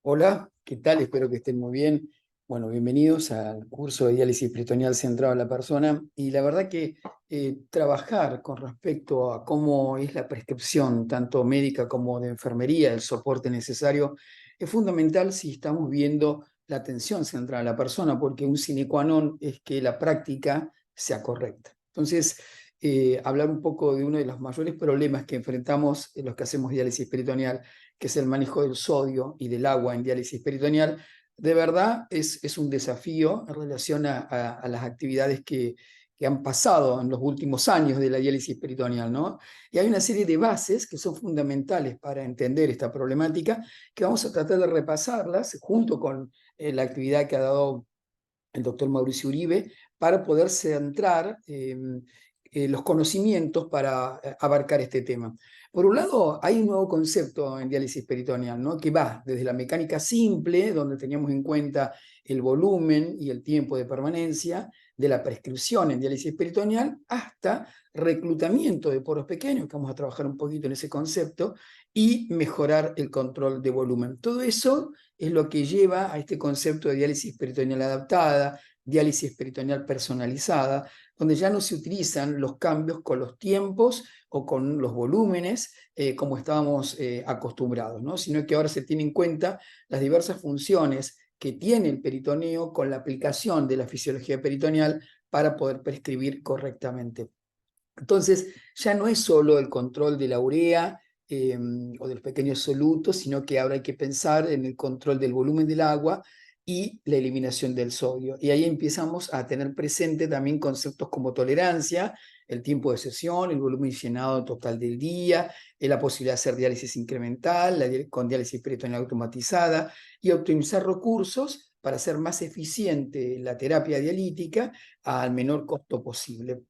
Hola, ¿qué tal? Espero que estén muy bien. Bueno, bienvenidos al curso de diálisis peritoneal centrado en la persona. Y la verdad que trabajar con respecto a cómo es la prescripción, tanto médica como de enfermería, el soporte necesario, es fundamental si estamos viendo la atención centrada en la persona, porque un sine qua non es que la práctica sea correcta. Entonces, hablar un poco de uno de los mayores problemas que enfrentamos en los que hacemos diálisis peritoneal, que es el manejo del sodio y del agua en diálisis peritoneal, de verdad es un desafío en relación a las actividades que han pasado en los últimos años de la diálisis peritoneal, ¿no? Y hay una serie de bases que son fundamentales para entender esta problemática, que vamos a tratar de repasarlas junto con la actividad que ha dado el doctor Mauricio Uribe, para poder centrar los conocimientos para abarcar este tema. Por un lado, hay un nuevo concepto en diálisis peritoneal, ¿no? Que va desde la mecánica simple, donde teníamos en cuenta el volumen y el tiempo de permanencia de la prescripción en diálisis peritoneal, hasta reclutamiento de poros pequeños, que vamos a trabajar un poquito en ese concepto, y mejorar el control de volumen. Todo eso es lo que lleva a este concepto de diálisis peritoneal adaptada, diálisis peritoneal personalizada, donde ya no se utilizan los cambios con los tiempos o con los volúmenes como estábamos acostumbrados, ¿no? Sino que ahora se tienen en cuenta las diversas funciones que tiene el peritoneo con la aplicación de la fisiología peritoneal para poder prescribir correctamente. Entonces, ya no es solo el control de la urea o de los pequeños solutos, sino que ahora hay que pensar en el control del volumen del agua y la eliminación del sodio. Y ahí empezamos a tener presente también conceptos como tolerancia, el tiempo de sesión, el volumen llenado total del día, la posibilidad de hacer diálisis incremental, con diálisis peritoneal automatizada, y optimizar recursos para hacer más eficiente la terapia dialítica al menor costo posible.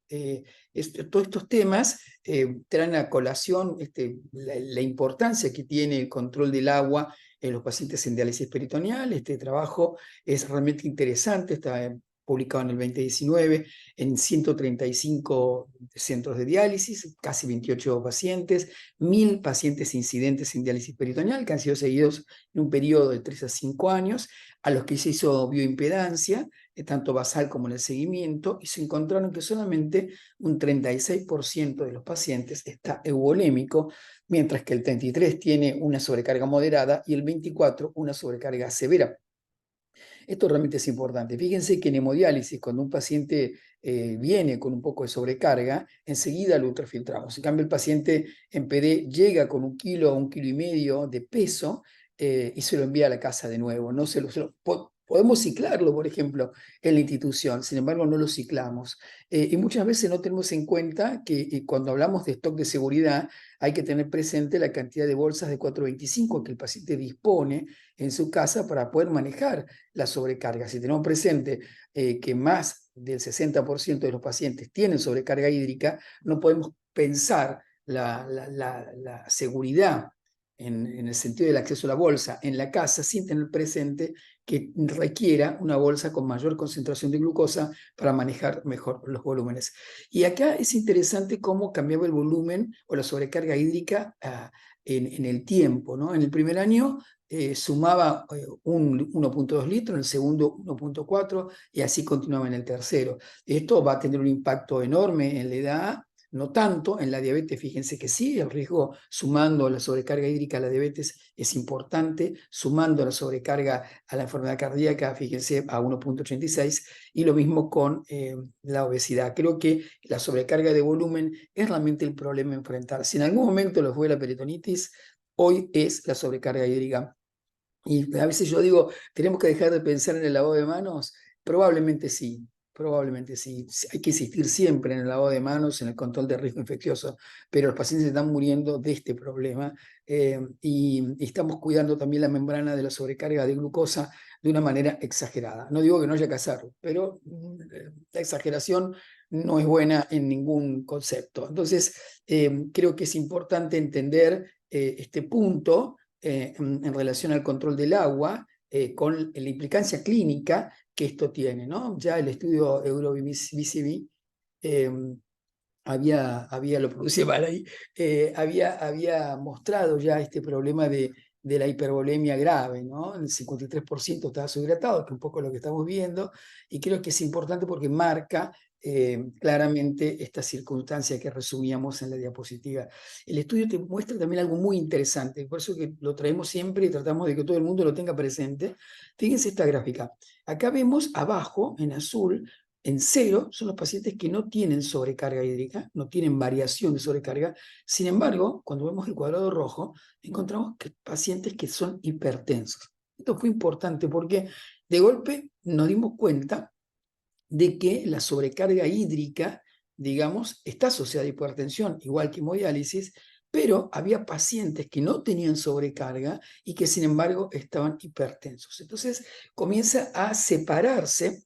Todos estos temas traen a colación la importancia que tiene el control del agua en los pacientes en diálisis peritoneal. Este trabajo es realmente interesante, está publicado en el 2019 en 135 centros de diálisis, casi 28 pacientes, 1000 pacientes incidentes en diálisis peritoneal que han sido seguidos en un periodo de 3 a 5 años, a los que se hizo bioimpedancia, tanto basal como en el seguimiento, y se encontraron que solamente un 36% de los pacientes está euvolémico, mientras que el 33% tiene una sobrecarga moderada y el 24% una sobrecarga severa. Esto realmente es importante. Fíjense que en hemodiálisis, cuando un paciente viene con un poco de sobrecarga, enseguida lo ultrafiltramos. En cambio, el paciente en PD llega con 1 kilo o 1,5 kilos de peso y se lo envía a la casa de nuevo. No podemos ciclarlo, por ejemplo, en la institución, sin embargo, no lo ciclamos. Y muchas veces no tenemos en cuenta que cuando hablamos de stock de seguridad, hay que tener presente la cantidad de bolsas de 425 que el paciente dispone en su casa para poder manejar la sobrecarga. Si tenemos presente que más del 60% de los pacientes tienen sobrecarga hídrica, no podemos pensar la seguridad en el sentido del acceso a la bolsa en la casa sin tener presente que requiera una bolsa con mayor concentración de glucosa para manejar mejor los volúmenes. Y acá es interesante cómo cambiaba el volumen o la sobrecarga hídrica en el tiempo, ¿no? En el primer año sumaba un 1,2 litros, en el segundo 1,4 y así continuaba en el tercero. Esto va a tener un impacto enorme en la edad, no tanto en la diabetes, fíjense que sí, el riesgo sumando la sobrecarga hídrica a la diabetes es importante, sumando la sobrecarga a la enfermedad cardíaca, fíjense, a 1,86 y lo mismo con la obesidad. Creo que la sobrecarga de volumen es realmente el problema a enfrentar. Si en algún momento lo fue la peritonitis, hoy es la sobrecarga hídrica. Y a veces yo digo, ¿tenemos que dejar de pensar en el lavado de manos? Probablemente sí, probablemente sí. Hay que insistir siempre en el lavado de manos, en el control de riesgo infeccioso, pero los pacientes están muriendo de este problema y estamos cuidando también la membrana de la sobrecarga de glucosa de una manera exagerada. No digo que no haya que hacerlo, pero la exageración no es buena en ningún concepto. Entonces, creo que es importante entender este punto en relación al control del agua, con la implicancia clínica que esto tiene, ¿no? Ya el estudio EuroVCB lo pronuncié mal ahí, había mostrado ya este problema de la hipervolemia grave, ¿no? El 53% estaba subhidratado, que es un poco lo que estamos viendo, y creo que es importante porque marca claramente esta circunstancia que resumíamos en la diapositiva. El estudio te muestra también algo muy interesante, por eso que lo traemos siempre y tratamos de que todo el mundo lo tenga presente. Fíjense esta gráfica. Acá vemos abajo, en azul, en cero, son los pacientes que no tienen sobrecarga hídrica, no tienen variación de sobrecarga. Sin embargo, cuando vemos el cuadrado rojo, encontramos que pacientes que son hipertensos. Esto fue importante porque de golpe nos dimos cuenta de que la sobrecarga hídrica, digamos, está asociada a hipertensión, igual que hemodiálisis, pero había pacientes que no tenían sobrecarga y que sin embargo estaban hipertensos. Entonces comienza a separarse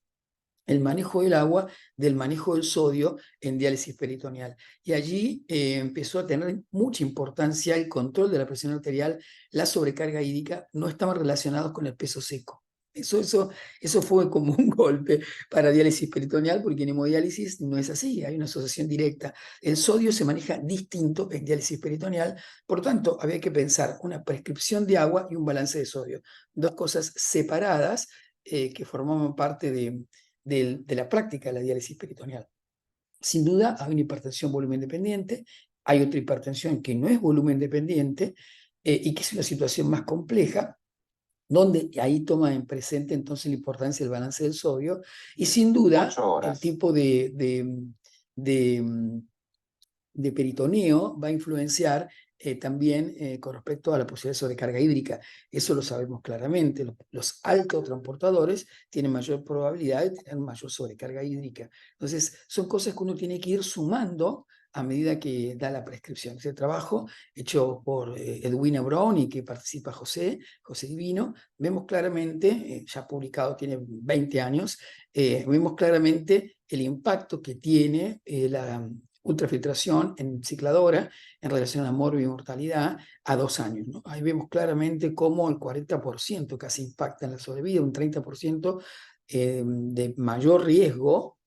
el manejo del agua del manejo del sodio en diálisis peritoneal. Y allí empezó a tener mucha importancia el control de la presión arterial, la sobrecarga hídrica, no estaban relacionados con el peso seco. Eso fue como un golpe para diálisis peritoneal, porque en hemodiálisis no es así, hay una asociación directa. El sodio se maneja distinto en diálisis peritoneal, por tanto, había que pensar una prescripción de agua y un balance de sodio. Dos cosas separadas que formaban parte de la práctica de la diálisis peritoneal. Sin duda, hay una hipertensión volumen dependiente, hay otra hipertensión que no es volumen dependiente y que es una situación más compleja, donde ahí toma en presente entonces la importancia del balance del sodio y sin duda el tipo de, de peritoneo va a influenciar también con respecto a la posibilidad de sobrecarga hídrica. Eso lo sabemos claramente. Los autotransportadores tienen mayor probabilidad de tener mayor sobrecarga hídrica. Entonces, son cosas que uno tiene que ir sumando a medida que da la prescripción. Ese trabajo hecho por Edwina Brown y que participa José Divino, vemos claramente, ya publicado, tiene 20 años, vemos claramente el impacto que tiene la ultrafiltración en cicladora en relación a mortalidad a 2 años, ¿no? Ahí vemos claramente cómo el 40% casi impacta en la sobrevida, un 30% de mayor riesgo,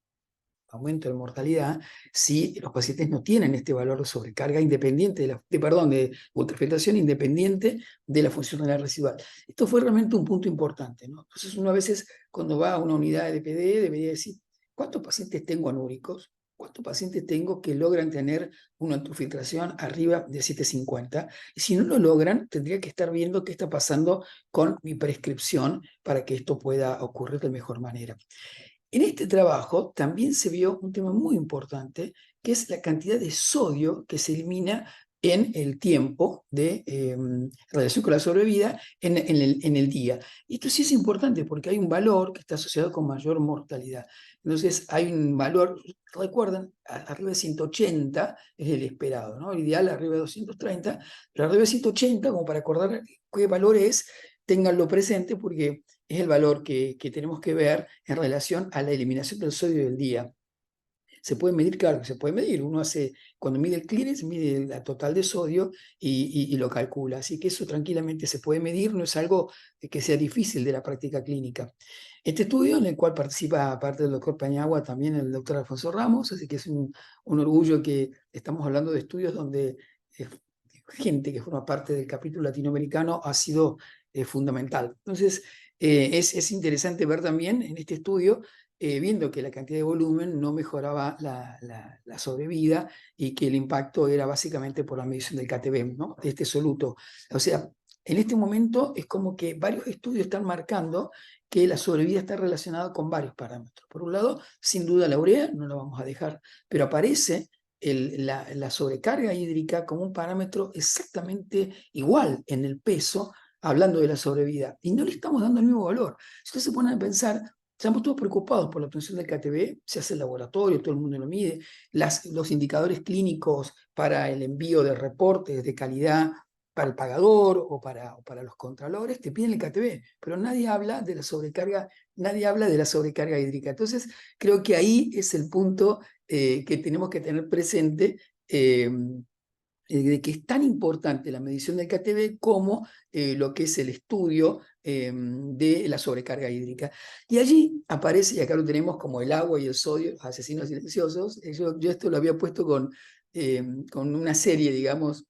aumento de mortalidad, si los pacientes no tienen este valor de sobrecarga independiente de ultrafiltración independiente de la función renal residual. Esto fue realmente un punto importante, ¿no? Entonces uno a veces cuando va a una unidad de DPD debería decir, ¿cuántos pacientes tengo anúricos? ¿Cuántos pacientes tengo que logran tener una ultrafiltración arriba de 750? Y si no lo logran, tendría que estar viendo qué está pasando con mi prescripción para que esto pueda ocurrir de mejor manera. En este trabajo también se vio un tema muy importante, que es la cantidad de sodio que se elimina en el tiempo de relación con la sobrevida en el día. Y esto sí es importante porque hay un valor que está asociado con mayor mortalidad. Entonces hay un valor, recuerden, arriba de 180 es el esperado, ¿no? El ideal arriba de 230, pero arriba de 180, como para acordar qué valor es, ténganlo presente porque es el valor que tenemos que ver en relación a la eliminación del sodio del día. Se puede medir, claro, se puede medir. Uno hace, cuando mide el clearance, mide la total de sodio y lo calcula. Así que eso tranquilamente se puede medir, no es algo que sea difícil de la práctica clínica. Este estudio, en el cual participa, aparte del doctor Pañagua, también el doctor Alfonso Ramos, así que es un orgullo que estamos hablando de estudios donde gente que forma parte del capítulo latinoamericano ha sido fundamental. Entonces, es interesante ver también en este estudio, viendo que la cantidad de volumen no mejoraba la sobrevida y que el impacto era básicamente por la medición del KTB, ¿no? De este soluto. O sea, en este momento es como que varios estudios están marcando que la sobrevida está relacionada con varios parámetros. Por un lado, sin duda la urea, no la vamos a dejar, pero aparece la sobrecarga hídrica como un parámetro exactamente igual en el peso, hablando de la sobrevida, y no le estamos dando el mismo valor. Si ustedes se ponen a pensar, estamos todos preocupados por la obtención del KTB, se hace el laboratorio, todo el mundo lo mide, los indicadores clínicos para el envío de reportes de calidad para el pagador o para los contralores, te piden el KTB, pero nadie habla de la sobrecarga, nadie habla de la sobrecarga hídrica. Entonces, creo que ahí es el punto que tenemos que tener presente, de que es tan importante la medición del KTB como lo que es el estudio de la sobrecarga hídrica. Y allí aparece, y acá lo tenemos como el agua y el sodio, asesinos silenciosos. Yo esto lo había puesto con una serie, digamos,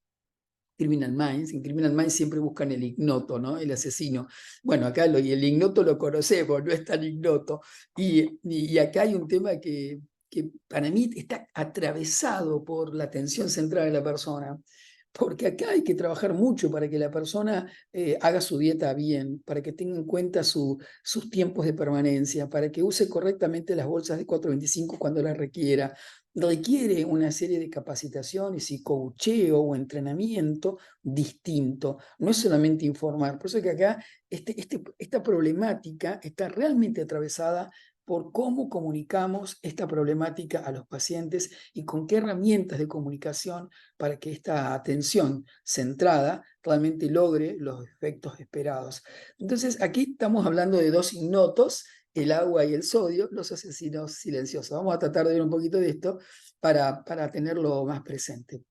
Criminal Minds. En Criminal Minds siempre buscan el ignoto, ¿no? El asesino. Bueno, acá y el ignoto lo conocemos, no es tan ignoto. Y acá hay un tema que para mí está atravesado por la atención central de la persona. Porque acá hay que trabajar mucho para que la persona haga su dieta bien, para que tenga en cuenta sus tiempos de permanencia, para que use correctamente las bolsas de 425 cuando las requiera. Requiere una serie de capacitaciones y coacheo o entrenamiento distinto. No es solamente informar. Por eso que acá esta problemática está realmente atravesada por cómo comunicamos esta problemática a los pacientes y con qué herramientas de comunicación para que esta atención centrada realmente logre los efectos esperados. Entonces, aquí estamos hablando de dos ignotos, el agua y el sodio, los asesinos silenciosos. Vamos a tratar de ver un poquito de esto para tenerlo más presente.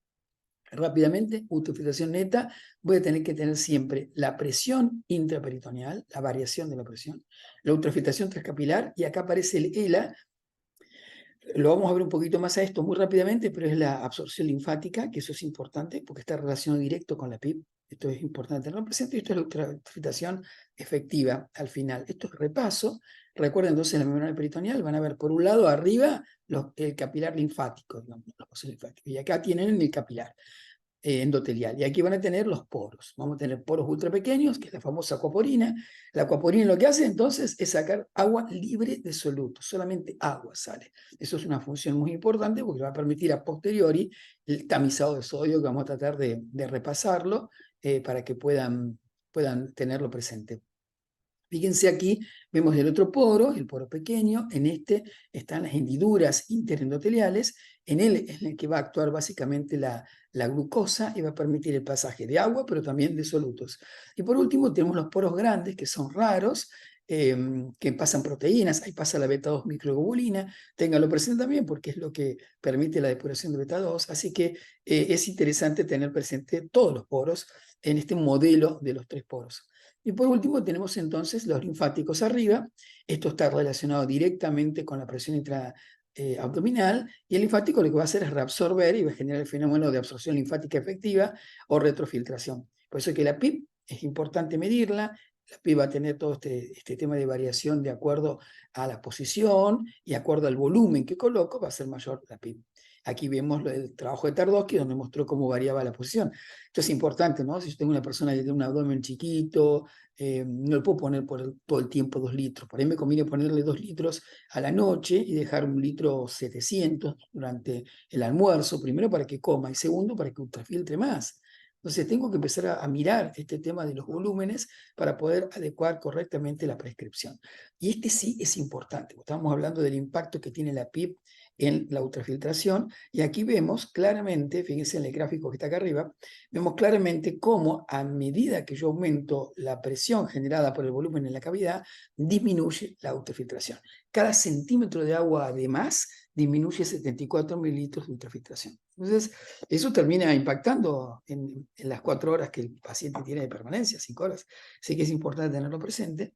Rápidamente, ultrafiltración neta, voy a tener que tener siempre la presión intraperitoneal, la variación de la presión, la ultrafiltración transcapilar, y acá aparece el ELA. Lo vamos a ver un poquito más a esto muy rápidamente, pero es la absorción linfática, que eso es importante porque está relacionado directo con la PIP. Esto es importante tenerlo presente, y esto es la ultrafiltración efectiva al final. Esto es repaso. Recuerden entonces en la membrana peritoneal van a ver por un lado arriba el capilar linfático, digamos, los vasos linfáticos, y acá tienen el capilar endotelial. Y aquí van a tener los poros. Vamos a tener poros ultra pequeños, que es la famosa acuaporina. La acuaporina lo que hace entonces es sacar agua libre de solutos, solamente agua sale. Eso es una función muy importante porque va a permitir a posteriori el tamizado de sodio, que vamos a tratar de repasarlo para que puedan tenerlo presente. Fíjense aquí, vemos el otro poro, el poro pequeño, en este están las hendiduras interendoteliales, en él es el que va a actuar básicamente la glucosa y va a permitir el pasaje de agua, pero también de solutos. Y por último tenemos los poros grandes, que son raros, que pasan proteínas, ahí pasa la beta-2 microglobulina, ténganlo presente también porque es lo que permite la depuración de beta-2, así que es interesante tener presente todos los poros en este modelo de los tres poros. Y por último tenemos entonces los linfáticos arriba. Esto está relacionado directamente con la presión intraabdominal, y el linfático lo que va a hacer es reabsorber y va a generar el fenómeno de absorción linfática efectiva o retrofiltración. Por eso que la PIP es importante medirla. La PIP va a tener todo este tema de variación de acuerdo a la posición y de acuerdo al volumen que coloco, va a ser mayor la PIP. Aquí vemos el trabajo de Tardoski, donde mostró cómo variaba la posición. Esto es importante, ¿no? Si yo tengo una persona que tiene un abdomen chiquito, no le puedo poner todo el tiempo 2 litros. Por ahí me conviene ponerle 2 litros a la noche y dejar 1,7 litros durante el almuerzo, primero para que coma y segundo para que ultrafiltre más. Entonces tengo que empezar a mirar este tema de los volúmenes para poder adecuar correctamente la prescripción. Y este sí es importante. Estamos hablando del impacto que tiene la PIP en la ultrafiltración, y aquí vemos claramente, fíjense en el gráfico que está acá arriba, vemos claramente cómo a medida que yo aumento la presión generada por el volumen en la cavidad, disminuye la ultrafiltración. Cada centímetro de agua de más disminuye 74 mililitros de ultrafiltración. Entonces, eso termina impactando en las 4 horas que el paciente tiene de permanencia, 5 horas. Así que es importante tenerlo presente.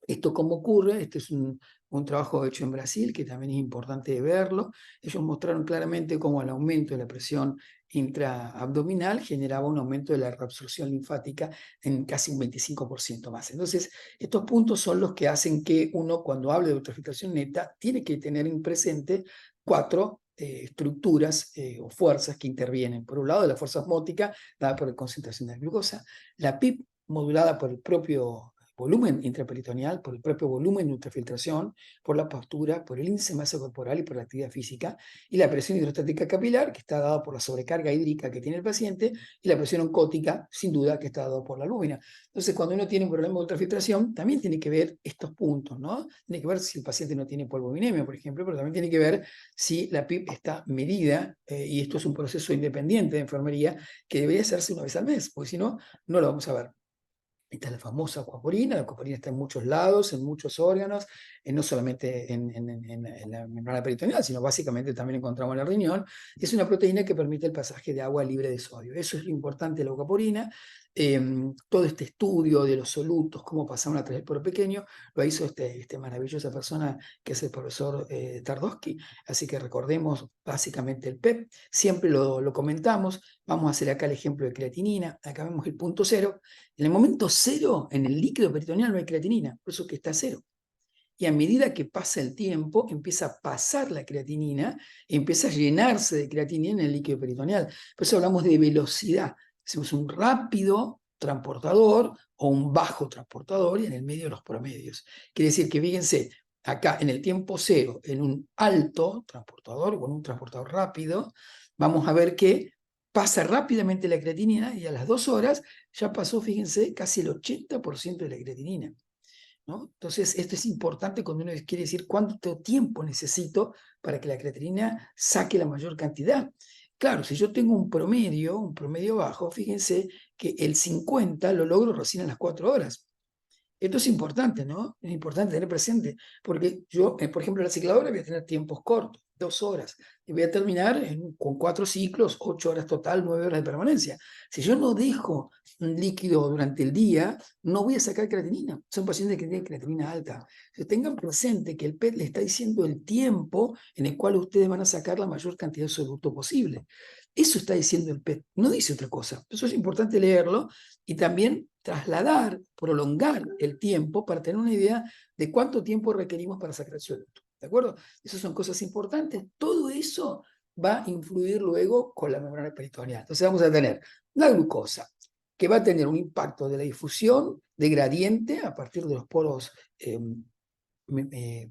¿Esto cómo ocurre? Este es un trabajo hecho en Brasil, que también es importante verlo. Ellos mostraron claramente cómo el aumento de la presión intraabdominal generaba un aumento de la reabsorción linfática en casi un 25% más. Entonces, estos puntos son los que hacen que uno, cuando hable de ultrafiltración neta, tiene que tener en presente 4 estructuras o fuerzas que intervienen. Por un lado, la fuerza osmótica, dada por la concentración de la glucosa, la PIP, modulada por el propio volumen intraperitoneal, por el propio volumen de ultrafiltración, por la postura, por el índice de masa corporal y por la actividad física, y la presión hidrostática capilar, que está dada por la sobrecarga hídrica que tiene el paciente, y la presión oncótica, sin duda, que está dada por la albúmina. Entonces, cuando uno tiene un problema de ultrafiltración, también tiene que ver estos puntos, ¿no? Tiene que ver si el paciente no tiene polvovinemia, por ejemplo, pero también tiene que ver si la PIP está medida, y esto es un proceso independiente de enfermería que debería hacerse una vez al mes, porque si no, no lo vamos a ver. Esta es la famosa aquaporina. La aquaporina está en muchos lados, en muchos órganos, no solamente en la membrana peritoneal, sino básicamente también encontramos en el riñón. Es una proteína que permite el pasaje de agua libre de sodio. Eso es lo importante de la aquaporina. Todo este estudio de los solutos, cómo pasaron a través del poro pequeño, lo hizo esta maravillosa persona que es el profesor Tardowski. Así que recordemos básicamente el PEP. Siempre lo comentamos. Vamos a hacer acá el ejemplo de creatinina. Acá vemos el punto cero. En el momento cero, en el líquido peritoneal no hay creatinina, por eso que está cero. Y a medida que pasa el tiempo, empieza a pasar la creatinina y empieza a llenarse de creatinina en el líquido peritoneal. Por eso hablamos de velocidad. Hacemos un rápido transportador o un bajo transportador y en el medio los promedios. Quiere decir que, fíjense, acá en el tiempo cero, en un alto transportador o en un transportador rápido, vamos a ver que pasa rápidamente la creatinina y a las 2 horas ya pasó, fíjense, casi el 80% de la creatinina, ¿no? Entonces, esto es importante cuando uno quiere decir cuánto tiempo necesito para que la creatinina saque la mayor cantidad. Claro, si yo tengo un promedio bajo, fíjense que el 50 lo logro recién a las 4 horas. Esto es importante, ¿no? Es importante tener presente, porque yo, por ejemplo, en la cicladora voy a tener tiempos cortos, 2 horas, y voy a terminar con 4 ciclos, 8 horas total, 9 horas de permanencia. Si yo no dejo un líquido durante el día, no voy a sacar creatinina. Son pacientes que tienen creatinina alta. Entonces, tengan presente que el PET le está diciendo el tiempo en el cual ustedes van a sacar la mayor cantidad de soluto posible. Eso está diciendo el PET, no dice otra cosa. Eso es importante leerlo y también trasladar, prolongar el tiempo para tener una idea de cuánto tiempo requerimos para sacar el soluto. ¿De acuerdo? Esas son cosas importantes. Todo eso va a influir luego con la membrana peritoneal. Entonces vamos a tener la glucosa, que va a tener un impacto de la difusión de gradiente a partir de los poros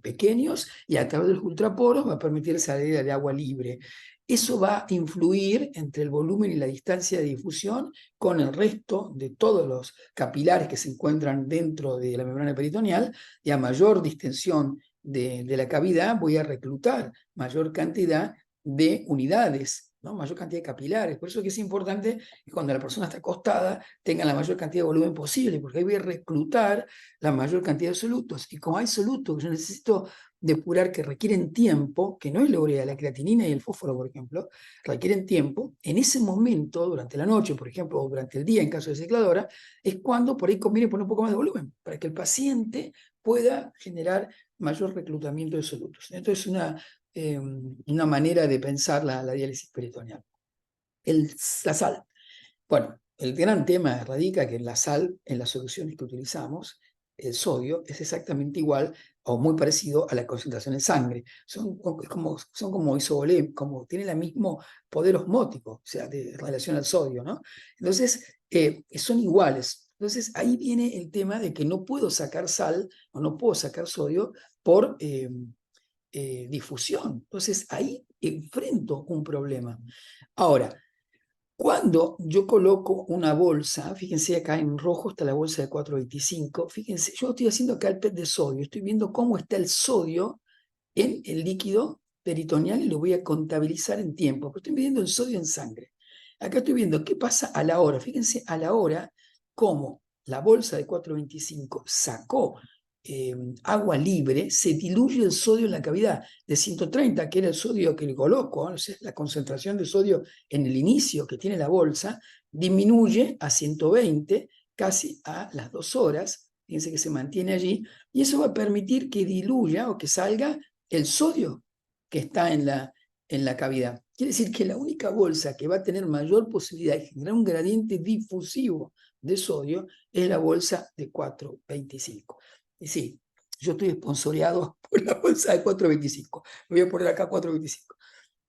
pequeños y a través de los ultraporos va a permitir salida de agua libre. Eso va a influir entre el volumen y la distancia de difusión con el resto de todos los capilares que se encuentran dentro de la membrana peritoneal, y a mayor distensión de la cavidad voy a reclutar mayor cantidad de unidades, ¿no? Mayor cantidad de capilares. Por eso que es importante que cuando la persona está acostada tenga la mayor cantidad de volumen posible, porque ahí voy a reclutar la mayor cantidad de solutos. Y como hay solutos que yo necesito depurar que requieren tiempo, que no es la urea, la creatinina y el fósforo, por ejemplo, requieren tiempo, en ese momento, durante la noche, por ejemplo, o durante el día en caso de cicladora, es cuando por ahí conviene poner un poco más de volumen, para que el paciente pueda generar mayor reclutamiento de solutos. Entonces es una manera de pensar la diálisis peritoneal. La sal. Bueno, el gran tema radica que la sal, en las soluciones que utilizamos, el sodio, es exactamente igual o muy parecido a la concentración en sangre. Son como isovolémicos, como tienen el mismo poder osmótico, o sea, de relación al sodio, ¿no? Entonces, son iguales. Entonces, ahí viene el tema de que no puedo sacar sal o no puedo sacar sodio por difusión. Entonces, ahí enfrento un problema. Ahora, cuando yo coloco una bolsa, fíjense acá en rojo está la bolsa de 425, fíjense, yo estoy haciendo acá el PET de sodio, estoy viendo cómo está el sodio en el líquido peritoneal y lo voy a contabilizar en tiempo, pero estoy midiendo el sodio en sangre. Acá estoy viendo qué pasa a la hora, fíjense a la hora cómo la bolsa de 425 sacó agua libre, se diluye el sodio en la cavidad de 130, que era el sodio que le coloco, ¿no? O sea, la concentración de sodio en el inicio que tiene la bolsa, disminuye a 120 casi a las 2 horas, fíjense que se mantiene allí, y eso va a permitir que diluya o que salga el sodio que está en la cavidad. Quiere decir que la única bolsa que va a tener mayor posibilidad de generar un gradiente difusivo de sodio es la bolsa de 425. Y sí, yo estoy esponsoreado por la bolsa de 425. Me voy a poner acá 425.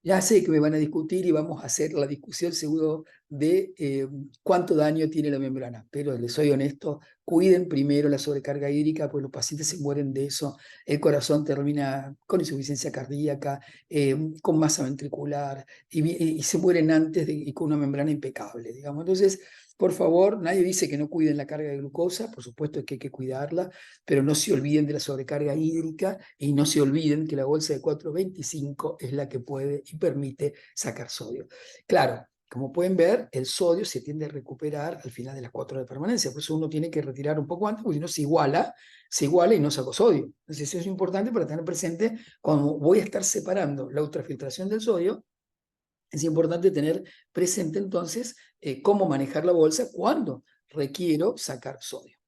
Ya sé que me van a discutir y vamos a hacer la discusión seguro de cuánto daño tiene la membrana, pero les soy honesto, cuiden primero la sobrecarga hídrica, porque los pacientes se mueren de eso, el corazón termina con insuficiencia cardíaca, con masa ventricular, y se mueren antes y con una membrana impecable, digamos. Entonces, por favor, nadie dice que no cuiden la carga de glucosa, por supuesto que hay que cuidarla, pero no se olviden de la sobrecarga hídrica y no se olviden que la bolsa de 425 es la que puede y permite sacar sodio. Claro, Como pueden ver, el sodio se tiende a recuperar al final de las 4 horas de permanencia, por eso uno tiene que retirar un poco antes, porque si no se iguala y no saco sodio. Entonces eso es importante para tener presente cuando voy a estar separando la ultrafiltración del sodio. Es importante tener presente entonces cómo manejar la bolsa cuando requiero sacar sodio.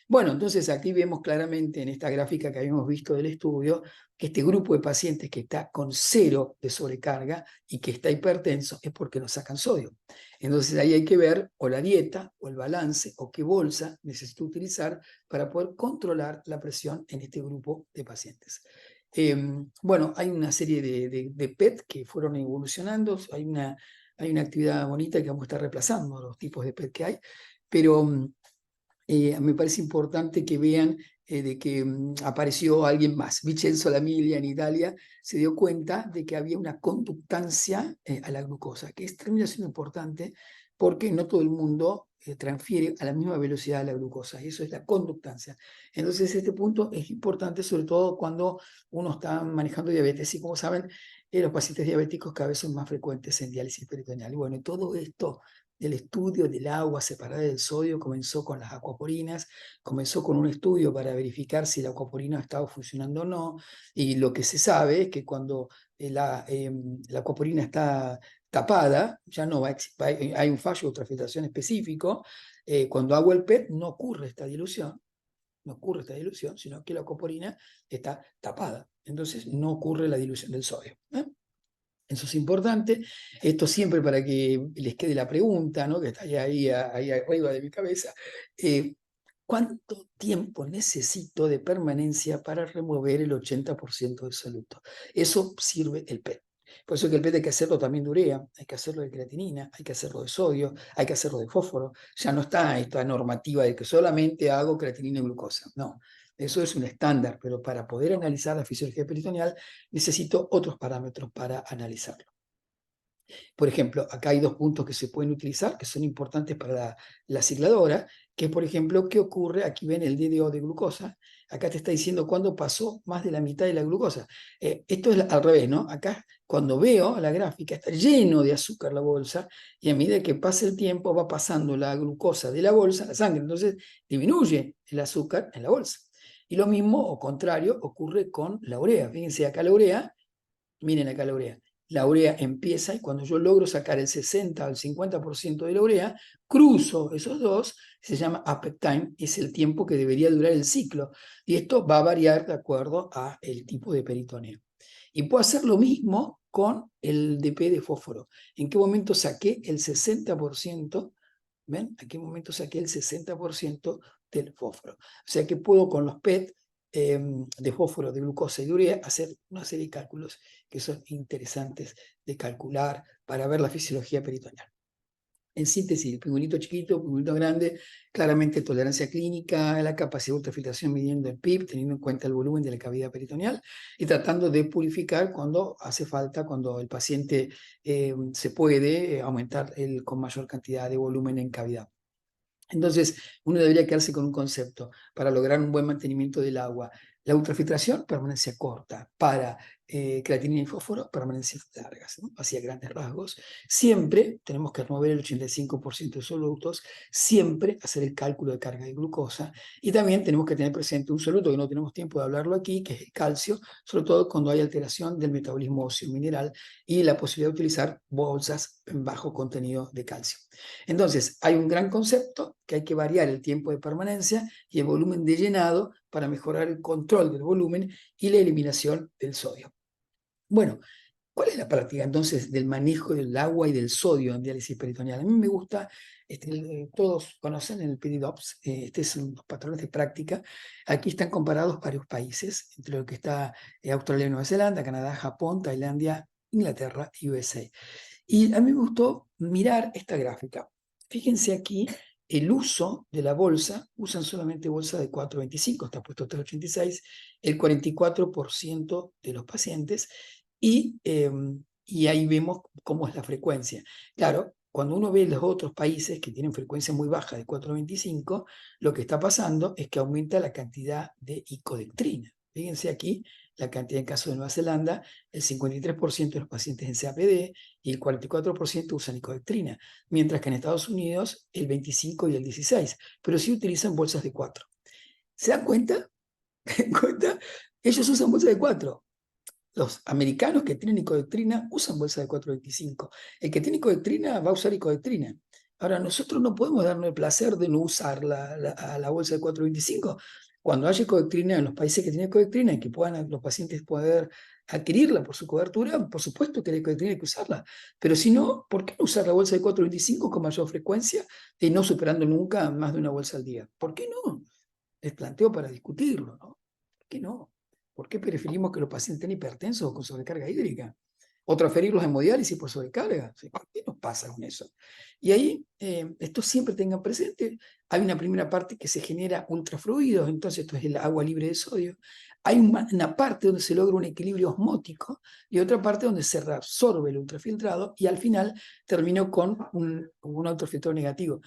Bueno, entonces aquí vemos claramente en esta gráfica que habíamos visto del estudio que este grupo de pacientes que está con 0 de sobrecarga y que está hipertenso es porque no sacan sodio. Entonces ahí hay que ver o la dieta o el balance o qué bolsa necesito utilizar para poder controlar la presión en este grupo de pacientes. Bueno, hay una serie de PET que fueron evolucionando, hay una actividad bonita que vamos a estar reemplazando los tipos de PET que hay, pero me parece importante que vean de que apareció alguien más. Vincenzo Lamiglia en Italia se dio cuenta de que había una conductancia a la glucosa, que termina siendo importante porque no todo el mundo transfiere a la misma velocidad la glucosa, y eso es la conductancia. Entonces este punto es importante, sobre todo cuando uno está manejando diabetes, y como saben, los pacientes diabéticos cada vez son más frecuentes en diálisis peritoneal. Y bueno, todo esto del estudio del agua separada del sodio comenzó con las acuaporinas, comenzó con un estudio para verificar si la acuaporina estaba funcionando o no, y lo que se sabe es que cuando la acuaporina está tapada, ya no hay un fallo de ultrafiltración específico, cuando hago el PET no ocurre esta dilución, sino que la acuaporina está tapada, entonces no ocurre la dilución del sodio. Eso es importante. Esto siempre para que les quede la pregunta, ¿no? Que está ahí arriba de mi cabeza. ¿Cuánto tiempo necesito de permanencia para remover el 80% del soluto? Eso sirve el PET. Por eso que el PET hay que hacerlo también de urea, hay que hacerlo de creatinina, hay que hacerlo de sodio, hay que hacerlo de fósforo. Ya no está esta normativa de que solamente hago creatinina y glucosa. No, eso es un estándar, pero para poder analizar la fisiología peritoneal necesito otros parámetros para analizarlo. Por ejemplo, acá hay 2 puntos que se pueden utilizar, que son importantes para la cicladora, que es, por ejemplo, ¿qué ocurre? Aquí ven el DDO de glucosa. Acá te está diciendo cuándo pasó más de la mitad de la glucosa. Esto es al revés, ¿no? Acá, cuando veo la gráfica, está lleno de azúcar la bolsa, y a medida que pasa el tiempo va pasando la glucosa de la bolsa a la sangre. Entonces, disminuye el azúcar en la bolsa. Y lo mismo, o contrario, ocurre con la urea. Fíjense acá la urea, miren acá la urea. La urea empieza y cuando yo logro sacar el 60 o el 50% de la urea, cruzo esos dos, se llama uptake time, es el tiempo que debería durar el ciclo. Y esto va a variar de acuerdo a el tipo de peritoneo. Y puedo hacer lo mismo con el DP de fósforo. ¿En qué momento saqué el 60%? ¿Ven? ¿A qué momento saqué el 60% del fósforo? O sea que puedo con los PET de fósforo, de glucosa y de urea hacer una serie de cálculos que son interesantes de calcular para ver la fisiología peritoneal. En síntesis, el pingüinito chiquito, el pingüinito grande, claramente tolerancia clínica, la capacidad de ultrafiltración midiendo el PIB, teniendo en cuenta el volumen de la cavidad peritoneal y tratando de purificar cuando hace falta, cuando el paciente se puede aumentar con mayor cantidad de volumen en cavidad. Entonces, uno debería quedarse con un concepto para lograr un buen mantenimiento del agua. La ultrafiltración, permanencia corta. Para creatinina y fósforo, permanencias largas, ¿no? Hacia grandes rasgos. Siempre tenemos que remover el 85% de solutos, siempre hacer el cálculo de carga de glucosa, y también tenemos que tener presente un soluto que no tenemos tiempo de hablarlo aquí, que es el calcio, sobre todo cuando hay alteración del metabolismo óseo mineral y la posibilidad de utilizar bolsas en bajo contenido de calcio. Entonces, hay un gran concepto que hay que variar el tiempo de permanencia y el volumen de llenado para mejorar el control del volumen y la eliminación del sodio. Bueno, ¿cuál es la práctica entonces del manejo del agua y del sodio en diálisis peritoneal? A mí me gusta, todos conocen el PDDOPS, este es un patrones de práctica. Aquí están comparados varios países, entre lo que está Australia y Nueva Zelanda, Canadá, Japón, Tailandia, Inglaterra y USA. Y a mí me gustó mirar esta gráfica. Fíjense aquí el uso de la bolsa, usan solamente bolsa de 4,25, está puesto 3,86, el 44% de los pacientes, y ahí vemos cómo es la frecuencia. Claro, cuando uno ve los otros países que tienen frecuencia muy baja de 4,25, lo que está pasando es que aumenta la cantidad de icodextrina. Fíjense aquí la cantidad de casos de Nueva Zelanda, el 53% de los pacientes en CAPD y el 44% usan nicodextrina, mientras que en Estados Unidos el 25% y el 16%, pero sí utilizan bolsas de 4. ¿Se dan cuenta? ¿Se dan cuenta? Ellos usan bolsas de 4. Los americanos que tienen nicodextrina usan bolsa de 4,25. El que tiene nicodextrina va a usar nicodextrina. Ahora, nosotros no podemos darnos el placer de no usar la bolsa de 4,25. Cuando haya nicodextrina en los países que tienen nicodextrina y que puedan los pacientes poder adquirirla por su cobertura, por supuesto que la nicodextrina hay que usarla. Pero si no, ¿por qué no usar la bolsa de 4,25 con mayor frecuencia y no superando nunca más de una bolsa al día? ¿Por qué no? Les planteo para discutirlo, ¿no? ¿Por qué no? ¿Por qué preferimos que los pacientes estén hipertensos o con sobrecarga hídrica? O transferirlos a hemodiálisis por sobrecarga. ¿Qué nos pasa con eso? Y ahí, esto siempre tengan presente, hay una primera parte que se genera ultrafluidos, entonces esto es el agua libre de sodio. Hay una parte donde se logra un equilibrio osmótico y otra parte donde se reabsorbe el ultrafiltrado y al final termino con un ultrafiltrado negativo.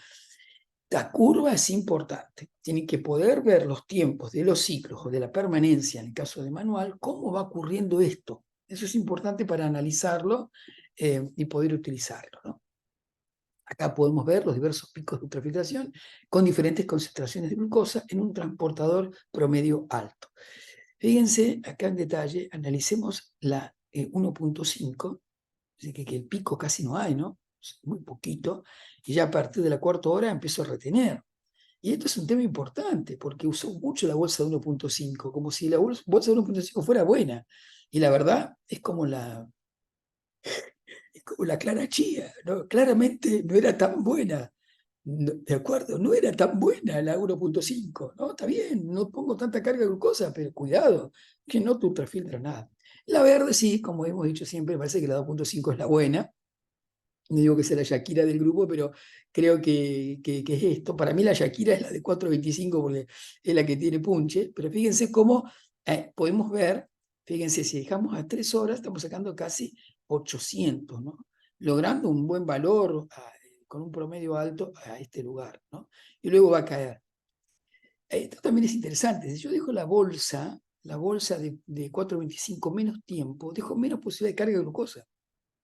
La curva es importante. Tienen que poder ver los tiempos de los ciclos o de la permanencia, en el caso de manual, cómo va ocurriendo esto. Eso es importante para analizarlo y poder utilizarlo, ¿no? Acá podemos ver los diversos picos de ultrafiltración con diferentes concentraciones de glucosa en un transportador promedio alto. Fíjense acá en detalle, analicemos la 1,5, así que el pico casi no hay, ¿no? Muy poquito, y ya a partir de la cuarta hora empezó a retener. Y esto es un tema importante, porque usó mucho la bolsa de 1,5, como si la bolsa de 1,5 fuera buena. Y la verdad es como la clara chía, ¿no? Claramente no era tan buena. ¿De acuerdo? No era tan buena la 1,5, ¿no? Está bien, no pongo tanta carga de glucosa, pero cuidado, que no te ultrafiltra nada. La verde sí, como hemos dicho siempre, me parece que la 2,5 es la buena. No digo que sea la Shakira del grupo, pero creo que es esto. Para mí la Shakira es la de 4,25 porque es la que tiene punche, pero fíjense cómo podemos ver, fíjense, si dejamos a 3 horas, estamos sacando casi 800, ¿no? Logrando un buen valor con un promedio alto a este lugar, ¿no? Y luego va a caer. Esto también es interesante. Si yo dejo la bolsa de 4,25 menos tiempo, dejo menos posibilidad de carga de glucosa.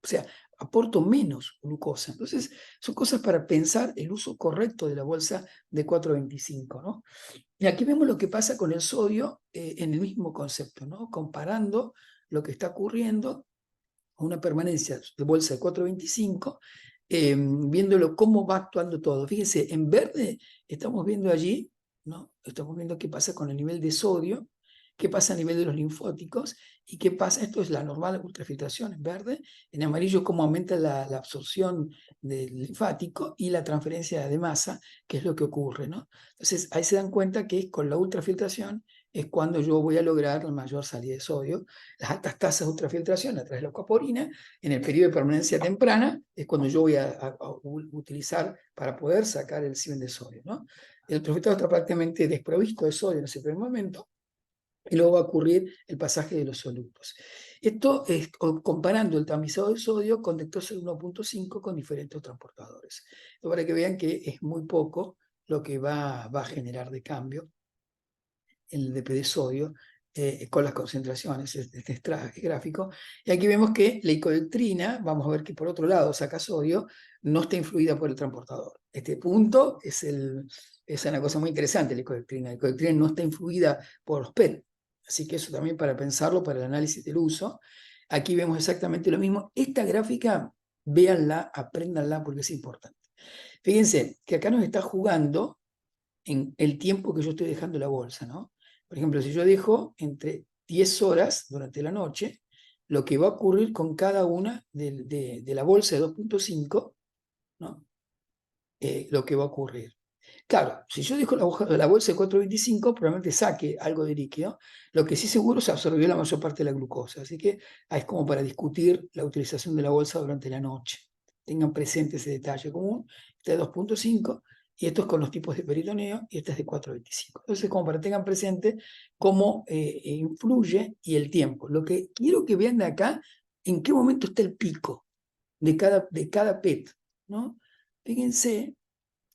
O sea, aporto menos glucosa. Entonces, son cosas para pensar el uso correcto de la bolsa de 4,25, ¿no? Y aquí vemos lo que pasa con el sodio en el mismo concepto, ¿no? Comparando lo que está ocurriendo con una permanencia de bolsa de 4,25, viéndolo cómo va actuando todo. Fíjense, en verde estamos viendo allí, ¿no? Estamos viendo qué pasa con el nivel de sodio, qué pasa a nivel de los linfóticos y qué pasa, esto es la normal ultrafiltración en verde, en amarillo cómo aumenta la absorción del linfático y la transferencia de masa, que es lo que ocurre, ¿no? Entonces ahí se dan cuenta que con la ultrafiltración es cuando yo voy a lograr la mayor salida de sodio. Las altas tasas de ultrafiltración a través de la aquaporina, en el periodo de permanencia temprana, es cuando yo voy a utilizar para poder sacar el ciben de sodio, ¿no? El ultrafiltrado está prácticamente desprovisto de sodio en ese primer momento, y luego va a ocurrir el pasaje de los solutos. Esto es comparando el tamizado de sodio con Dectosol 1,5 con diferentes transportadores. Esto para que vean que es muy poco lo que va a generar de cambio el DP de sodio con las concentraciones, este gráfico. Y aquí vemos que la icodextrina, vamos a ver que por otro lado saca sodio, no está influida por el transportador. Este punto es una cosa muy interesante, la icodextrina. La icodextrina no está influida por los PET. Así que eso también para pensarlo, para el análisis del uso. Aquí vemos exactamente lo mismo. Esta gráfica, véanla, apréndanla porque es importante. Fíjense que acá nos está jugando en el tiempo que yo estoy dejando la bolsa, ¿no? Por ejemplo, si yo dejo entre 10 horas durante la noche, lo que va a ocurrir con cada una de la bolsa de 2,5, ¿no? Lo que va a ocurrir. Claro, si yo dejo la bolsa de 4,25, probablemente saque algo de líquido. Lo que sí seguro se absorbió la mayor parte de la glucosa. Así que es como para discutir la utilización de la bolsa durante la noche. Tengan presente ese detalle común. Este de 2,5 y esto es con los tipos de peritoneo y este es de 4,25. Entonces, como para que tengan presente cómo influye y el tiempo. Lo que quiero que vean de acá, en qué momento está el pico de cada PET, ¿no? Fíjense,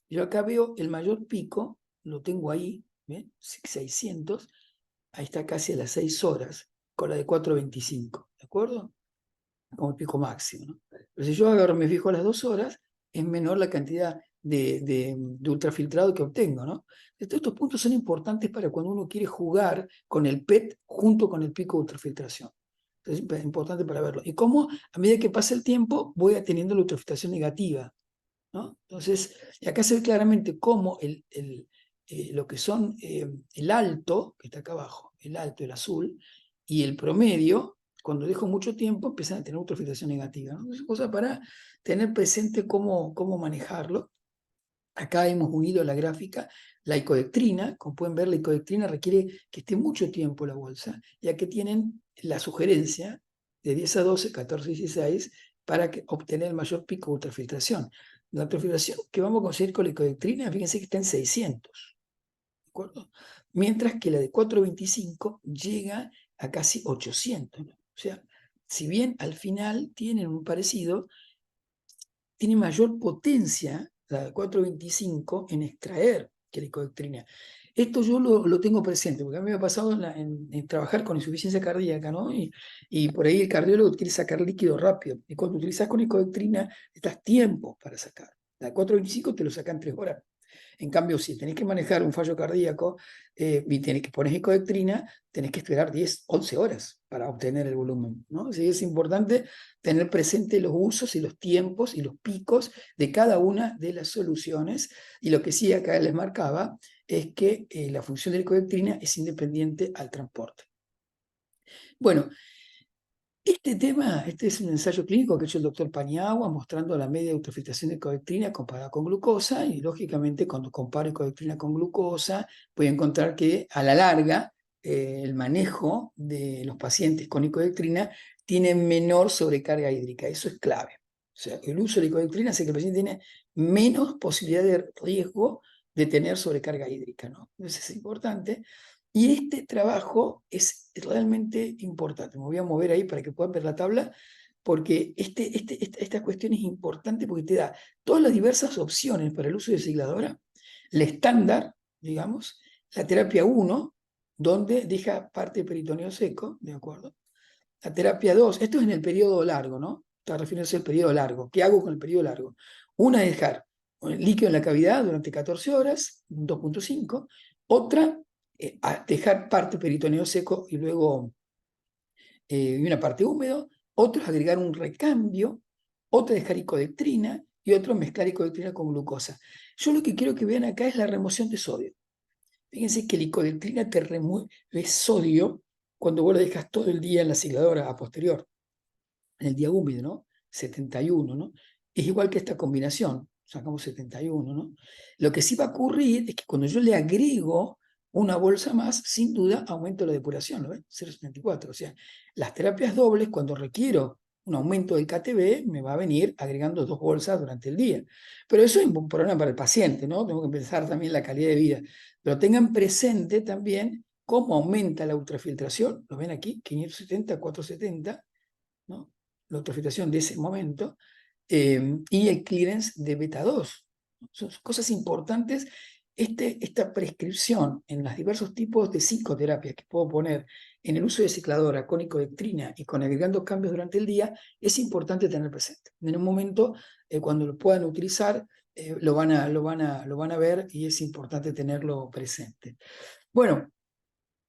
yo acá veo el mayor pico, lo tengo ahí, ¿ven? 600, ahí está casi a las 6 horas. con la de 4.25, ¿de acuerdo? Como el pico máximo, ¿no? Pero si yo agarro, me fijo a las 2 horas, es menor la cantidad de ultrafiltrado que obtengo, ¿no? Entonces, estos puntos son importantes para cuando uno quiere jugar con el PET junto con el pico de ultrafiltración. Entonces, es importante para verlo. Y cómo, a medida que pasa el tiempo, voy teniendo la ultrafiltración negativa, ¿no? Entonces, y acá se ve claramente cómo lo que son el alto, que está acá abajo, el alto, el azul, y el promedio, cuando dejo mucho tiempo, empiezan a tener ultrafiltración negativa, ¿no? Es cosa para tener presente cómo manejarlo. Acá hemos unido a la gráfica la icodectrina. Como pueden ver, la icodectrina requiere que esté mucho tiempo la bolsa, ya que tienen la sugerencia de 10 a 12, 14 y 16 para obtener el mayor pico de ultrafiltración. La ultrafiltración que vamos a conseguir con la icodectrina, fíjense que está en 600, ¿de acuerdo? Mientras que la de 425 llega a casi 800, ¿no? O sea, si bien al final tienen un parecido, tiene mayor potencia la de 425 en extraer que la icodectrina. Esto yo lo tengo presente, porque a mí me ha pasado en trabajar con insuficiencia cardíaca, ¿no? Y por ahí el cardiólogo quiere sacar líquido rápido. Y cuando utilizas con icodectrina, necesitas tiempo para sacar. La de 425 te lo sacan en 3 horas. En cambio, si tenés que manejar un fallo cardíaco y tenés que poner icodectrina, tenés que esperar 10, 11 horas para obtener el volumen, ¿no? Así que es importante tener presente los usos y los tiempos y los picos de cada una de las soluciones. Y lo que sí acá les marcaba es que la función de la icodectrina es independiente al transporte. Bueno, este tema, este es un ensayo clínico que ha hecho el doctor Paniagua mostrando la media de ultrafiltración de icodectrina comparada con glucosa, y lógicamente cuando comparo icodectrina con glucosa voy a encontrar que a la larga el manejo de los pacientes con icodectrina tiene menor sobrecarga hídrica. Eso es clave. O sea, el uso de icodectrina hace que el paciente tiene menos posibilidad de riesgo de tener sobrecarga hídrica, ¿no? Entonces es importante. Y este trabajo es realmente importante. Me voy a mover ahí para que puedan ver la tabla, porque esta cuestión es importante porque te da todas las diversas opciones para el uso de cicladora, la estándar, digamos, la terapia 1, donde deja parte peritoneo seco, ¿de acuerdo? La terapia 2, esto es en el periodo largo, ¿no? Está refiriéndose al periodo largo. ¿Qué hago con el periodo largo? Una es dejar líquido en la cavidad durante 14 horas, 2.5. Otra, dejar parte peritoneo seco y luego y una parte húmedo. Otro es agregar un recambio. Otra dejar icodectrina y otro mezclar icodectrina con glucosa. Yo lo que quiero que vean acá es la remoción de sodio. Fíjense que la icodectrina te remueve sodio cuando vos lo dejas todo el día en la cicladora a posterior, en el día húmedo, ¿no? 71, ¿no? Es igual que esta combinación, sacamos 71, ¿no? Lo que sí va a ocurrir es que cuando yo le agrego una bolsa más, sin duda aumento la depuración, ¿lo ven? 0,74. O sea, las terapias dobles, cuando requiero un aumento del KTB, me va a venir agregando 2 bolsas durante el día. Pero eso es un problema para el paciente, ¿no? Tengo que pensar también la calidad de vida. Pero tengan presente también cómo aumenta la ultrafiltración. ¿Lo ven aquí? 570, 470, ¿no? La ultrafiltración de ese momento, y el clearance de beta 2. Son cosas importantes. Esta prescripción en los diversos tipos de psicoterapias que puedo poner en el uso de cicladora con icodectrina y con agregando cambios durante el día, es importante tener presente. En un momento, cuando lo puedan utilizar, lo van a ver y es importante tenerlo presente. Bueno,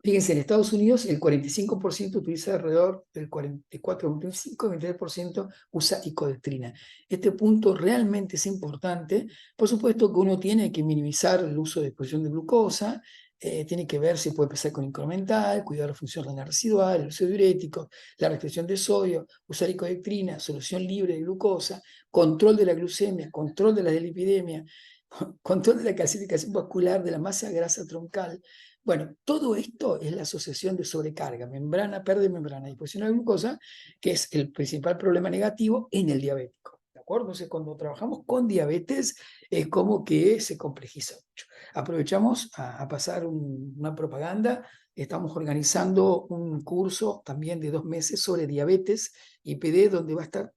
fíjense, en Estados Unidos el 45% utiliza alrededor del 44,5 y 23% usa icodectrina. Este punto realmente es importante. Por supuesto que uno tiene que minimizar el uso de exposición de glucosa, tiene que ver si puede empezar con incremental, cuidar la función renal residual, el uso de diuréticos, la restricción de sodio, usar icodectrina, solución libre de glucosa, control de la glucemia, control de la deslipidemia, control de la calcificación vascular, de la masa grasa troncal. Bueno, todo esto es la asociación de sobrecarga, membrana, pérdida de membrana, disposición de glucosa, que es el principal problema negativo en el diabético. ¿De acuerdo? Entonces, cuando trabajamos con diabetes, es como que se complejiza mucho. Aprovechamos a pasar una propaganda. Estamos organizando un curso también de 2 meses sobre diabetes y PD, donde va a estar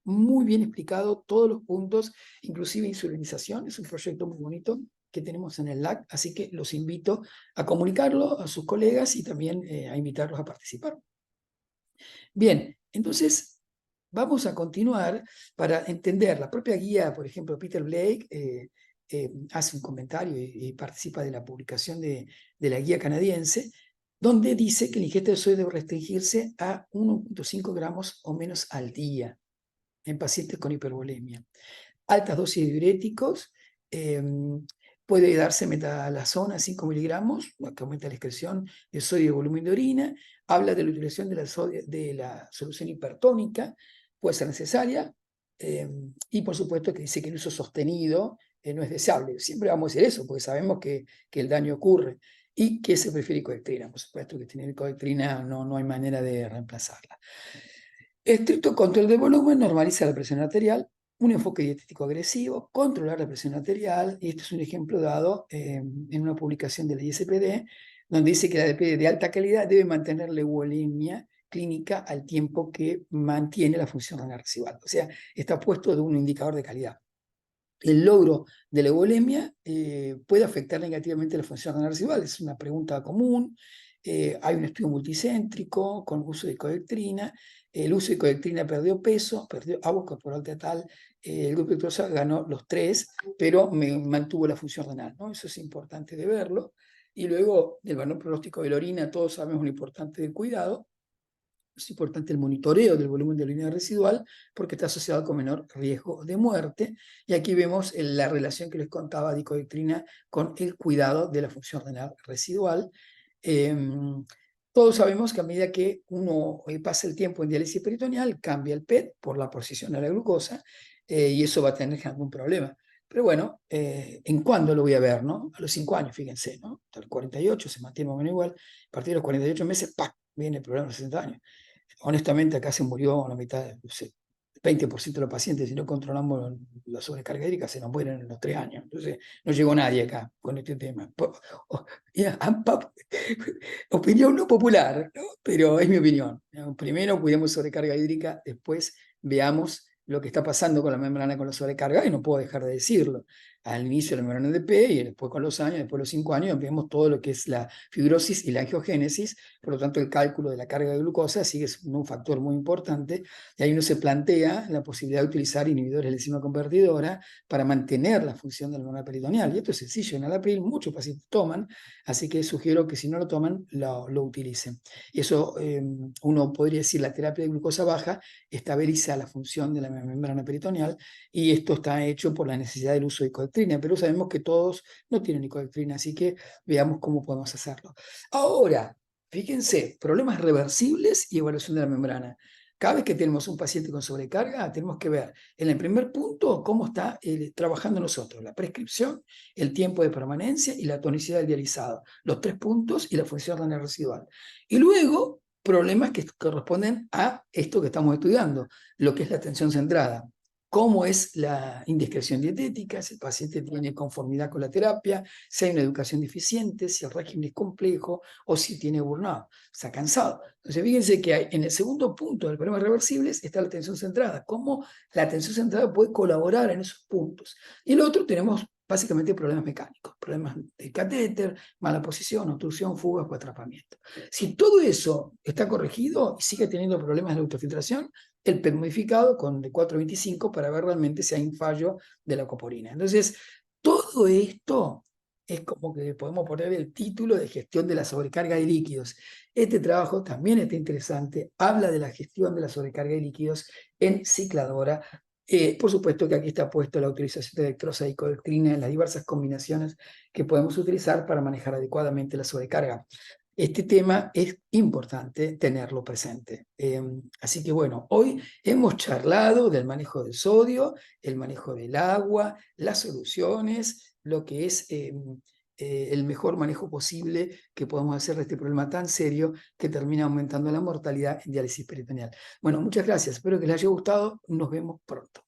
muy bien explicado todos los puntos, inclusive insulinización. Es un proyecto muy bonito que tenemos en el LAC, así que los invito a comunicarlo a sus colegas y también a invitarlos a participar. Bien, entonces vamos a continuar para entender la propia guía. Por ejemplo, Peter Blake hace un comentario y participa de la publicación de la guía canadiense, donde dice que la ingesta de sodio debe restringirse a 1,5 gramos o menos al día en pacientes con hipervolemia. Altas dosis de diuréticos, puede darse metalazona 5 miligramos, que aumenta la excreción de sodio y volumen de orina. Habla de la utilización de la solución hipertónica, puede ser necesaria, y por supuesto que dice que el uso sostenido no es deseable. Siempre vamos a decir eso, porque sabemos que el daño ocurre. Y que se prefiere icodestrina. Por supuesto que tener icodestrina no hay manera de reemplazarla. Estricto control de volumen normaliza la presión arterial. Un enfoque dietético agresivo, controlar la presión arterial, y este es un ejemplo dado en una publicación de la ISPD, donde dice que la DPD de alta calidad debe mantener la euvolemia clínica al tiempo que mantiene la función renal residual. O sea, está puesto de un indicador de calidad. El logro de la euvolemia puede afectar negativamente la función renal residual. Es una pregunta común. Hay un estudio multicéntrico con uso de icodestrina. El uso de icodestrina perdió peso, perdió agua corporal total. El grupo de glucosa ganó los 3, pero mantuvo la función renal, ¿no? Eso es importante de verlo. Y luego, el valor pronóstico de la orina, todos sabemos lo importante del cuidado. Es importante el monitoreo del volumen de orina residual porque está asociado con menor riesgo de muerte. Y aquí vemos la relación que les contaba de icodestrina con el cuidado de la función renal residual. Todos sabemos que a medida que uno pasa el tiempo en diálisis peritoneal, cambia el PET por la posición de la glucosa, y eso va a tener algún problema. Pero bueno, ¿en cuándo lo voy a ver, no? A los 5 años, fíjense, ¿no? Hasta los 48 se mantiene más o menos igual. A partir de los 48 meses, ¡pac!, viene el problema a los 60 años. Honestamente, acá se murió la mitad, no sé, 20% de los pacientes. Si no controlamos la sobrecarga hídrica, se nos mueren en los 3 años. Entonces, no llegó nadie acá con este tema. Opinión no popular, ¿no? Pero es mi opinión. Primero cuidemos sobrecarga hídrica, después veamos lo que está pasando con la membrana con la sobrecarga, y no puedo dejar de decirlo. Al inicio la membrana de P, y después con los años, después de los 5 años, vemos todo lo que es la fibrosis y la angiogénesis. Por lo tanto, el cálculo de la carga de glucosa sigue siendo un factor muy importante, y ahí uno se plantea la posibilidad de utilizar inhibidores de la enzima convertidora para mantener la función de la membrana peritoneal. Y esto es sencillo, en enalapril muchos pacientes toman, así que sugiero que si no lo toman, lo utilicen. Y eso, uno podría decir, la terapia de glucosa baja estabiliza la función de la membrana peritoneal, y esto está hecho por la necesidad del uso de icodestrina, pero sabemos que todos no tienen icodestrina, así que veamos cómo podemos hacerlo. Ahora, fíjense, problemas reversibles y evaluación de la membrana. Cada vez que tenemos un paciente con sobrecarga, tenemos que ver en el primer punto cómo está trabajando nosotros, la prescripción, el tiempo de permanencia y la tonicidad del dializado, los 3 puntos y la función renal residual. Y luego, problemas que corresponden a esto que estamos estudiando, lo que es la atención centrada. Cómo es la indiscreción dietética, si el paciente tiene conformidad con la terapia, si hay una educación deficiente, si el régimen es complejo o si tiene burnout, está cansado. Entonces, fíjense que en el segundo punto del problema reversibles está la atención centrada, cómo la atención centrada puede colaborar en esos puntos. Y el otro tenemos básicamente problemas mecánicos, problemas de catéter, mala posición, obstrucción, fugas o atrapamiento. Si todo eso está corregido y sigue teniendo problemas de la ultrafiltración, el PET modificado con de 4,25 para ver realmente si hay un fallo de la coporina. Entonces, todo esto es como que podemos poner el título de gestión de la sobrecarga de líquidos. Este trabajo también está interesante, habla de la gestión de la sobrecarga de líquidos en cicladora. Por supuesto que aquí está puesto la utilización de dextrosa y icodestrina en las diversas combinaciones que podemos utilizar para manejar adecuadamente la sobrecarga. Este tema es importante tenerlo presente. Así que bueno, hoy hemos charlado del manejo del sodio, el manejo del agua, las soluciones, lo que es el mejor manejo posible que podemos hacer de este problema tan serio que termina aumentando la mortalidad en diálisis peritoneal. Bueno, muchas gracias. Espero que les haya gustado. Nos vemos pronto.